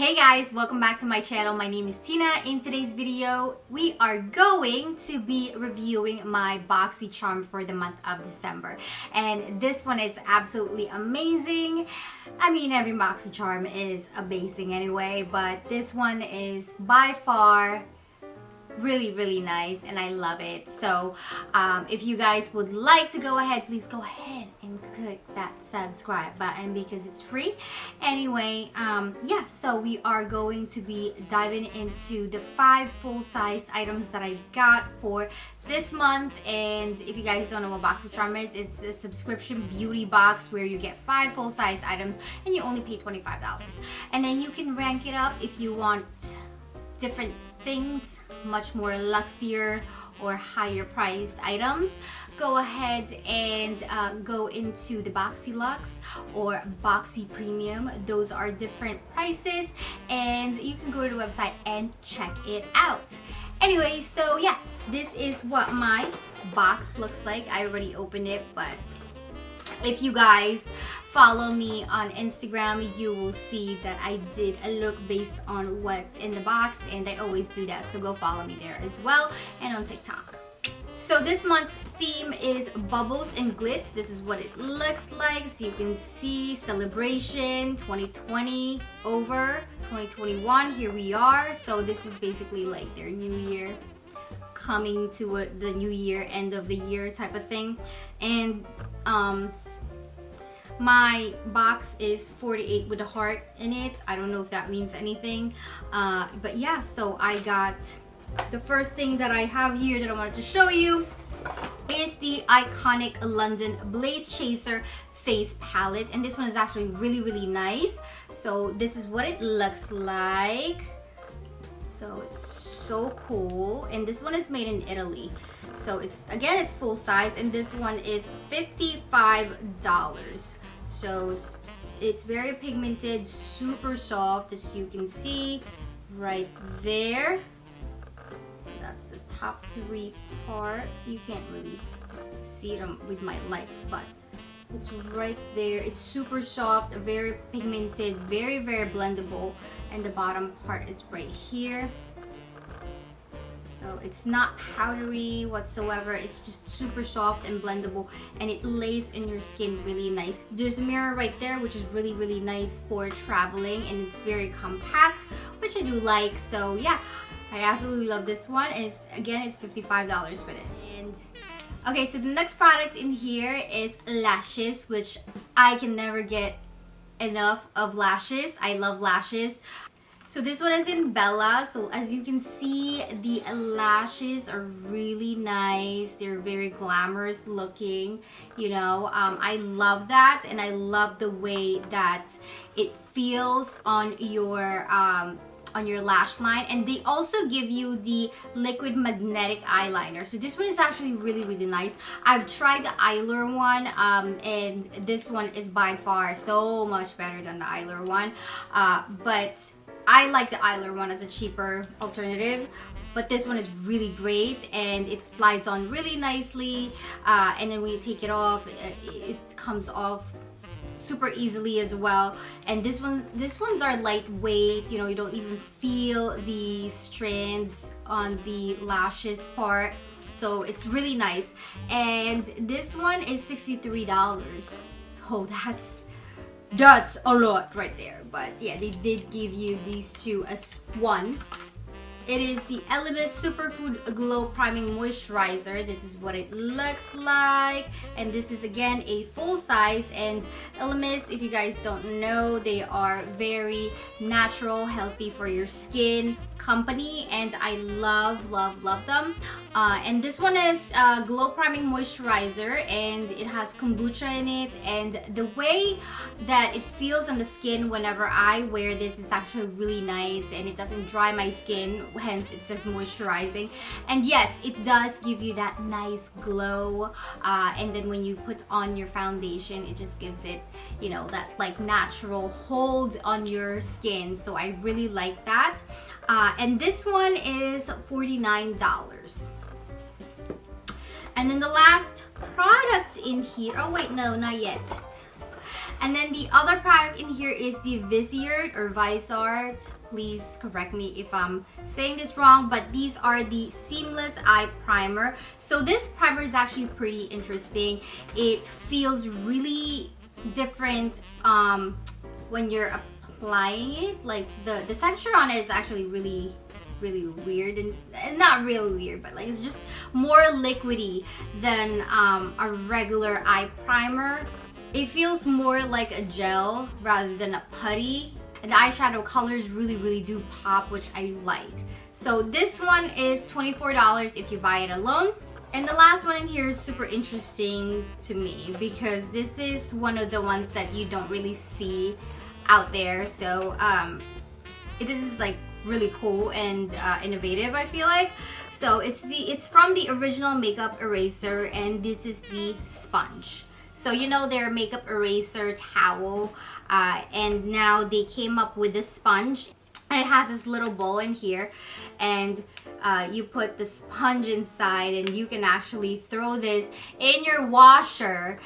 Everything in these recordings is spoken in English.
Hey guys, welcome back to my channel. My name is Tina. In today's video, we are going to be reviewing my Boxycharm for the month of December. And this one is absolutely amazing. I mean, every Boxycharm is amazing anyway, but this one is by far really nice and I love it. So if you guys would like to go ahead, please go ahead and click that subscribe button because it's free. Anyway, yeah, so we are going to be diving into the 5 full-sized items that I got for this month. And if you guys don't know what Boxycharm is, it's a subscription beauty box where you get 5 full-sized items and you only pay $25. And then you can rank it up if you want different things, much more luxier or higher priced items. Go ahead and go into the Boxy Luxe or Boxy Premium. Those are different prices and you can go to the website and check it out. Anyway, so yeah, this is what my box looks like. I already opened it, but if you guys follow me on Instagram, you will see that I did a look based on what's in the box, and I always do that, so go follow me there as well, and on TikTok. So this month's theme is bubbles and glitz. This is what it looks like. So you can see celebration 2020 over 2021. Here we are. So this is basically like their new year, coming to the new year, end of the year type of thing. And my box is 48 with a heart in it. I don't know if that means anything, but yeah, so I got the first thing that I have here that I wanted to show you is the iconic London Blaze Chaser face palette, and this one is actually really nice. So this is what it looks like. So it's so cool, and this one is made in Italy. So it's full size, and this one is $55. So it's very pigmented, super soft, as you can see right there. So that's the top 3 part. You can't really see them with my lights, but it's right there. It's super soft, very pigmented, very blendable, and the bottom part is right here. So it's not powdery whatsoever. It's just super soft and blendable, and it lays in your skin really nice. There's a mirror right there, which is really nice for traveling, and it's very compact, which I do like. So yeah, I absolutely love this one. It's $55 for this. And okay, so the next product in here is lashes, which I can never get enough of lashes. I love lashes. So this one is in Bella. So as you can see, the lashes are really nice. They're very glamorous looking, you know. I love that, and I love the way that it feels on your lash line. And they also give you the liquid magnetic eyeliner. So this one is actually really nice. I've tried the Eyelure one, and this one is by far so much better than the Eyelure one. But I like the Eyelure one as a cheaper alternative, but this one is really great, and it slides on really nicely, and then when you take it off, it comes off super easily as well. And these ones are lightweight, you know, you don't even feel the strands on the lashes part, so it's really nice. And this one is $63, so that's a lot right there. But yeah, they did give you these two as one. It is the Elemis Superfood Glow Priming Moisturizer. This is what it looks like, and this is again a full size. And Elemis, if you guys don't know, they are very natural, healthy for your skin company, and I love them. And this one is Glow Priming Moisturizer, and it has kombucha in it, and the way that it feels on the skin whenever I wear this is actually really nice, and it doesn't dry my skin, hence it says moisturizing. And yes, it does give you that nice glow, and then when you put on your foundation, it just gives it, you know, that like natural hold on your skin. So I really like that. And this one is $49. And then the last product in here, oh wait, no, not yet. And then the other product in here is the Visart. Please correct me if I'm saying this wrong, but these are the Seamless Eye Primer. So this primer is actually pretty interesting. It feels really different when you're applying it. Like the texture on it is actually really weird, and not really weird, but like it's just more liquidy than a regular eye primer. It feels more like a gel rather than a putty. And the eyeshadow colors really do pop, which I like. So this one is $24 if you buy it alone. And the last one in here is super interesting to me because this is one of the ones that you don't really see out there. So this is like really cool and innovative, I feel like. So it's from the original makeup eraser, and this is the sponge. So you know their makeup eraser towel, and now they came up with this sponge, and it has this little bowl in here, and you put the sponge inside, and you can actually throw this in your washer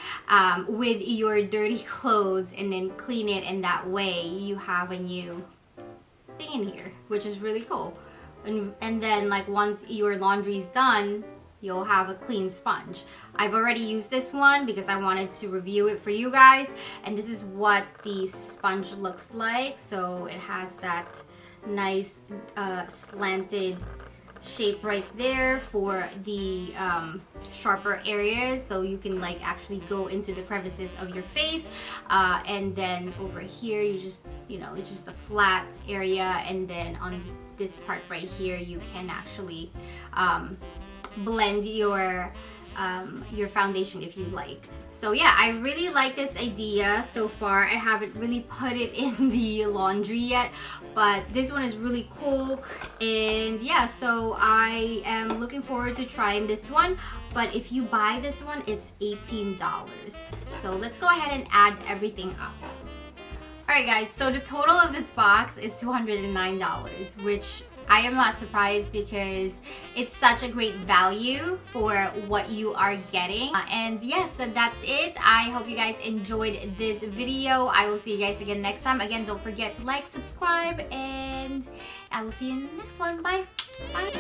with your dirty clothes and then clean it, and that way you have a new thing in here, which is really cool. And then like once your laundry is done, you'll have a clean sponge. I've already used this one because I wanted to review it for you guys, and this is what the sponge looks like. So it has that nice slanted shape right there for the sharper areas, so you can like actually go into the crevices of your face, and then over here you just, you know, it's just a flat area, and then on this part right here you can actually blend your foundation if you like. So yeah, I really like this idea so far. I haven't really put it in the laundry yet, but this one is really cool. And yeah, so I am looking forward to trying this one. But if you buy this one, it's $18. So let's go ahead and add everything up. Alright guys, so the total of this box is $209, which I am not surprised because it's such a great value for what you are getting. And yes, so that's it. I hope you guys enjoyed this video. I will see you guys again next time. Again, don't forget to like, subscribe, and I will see you in the next one. Bye. Bye.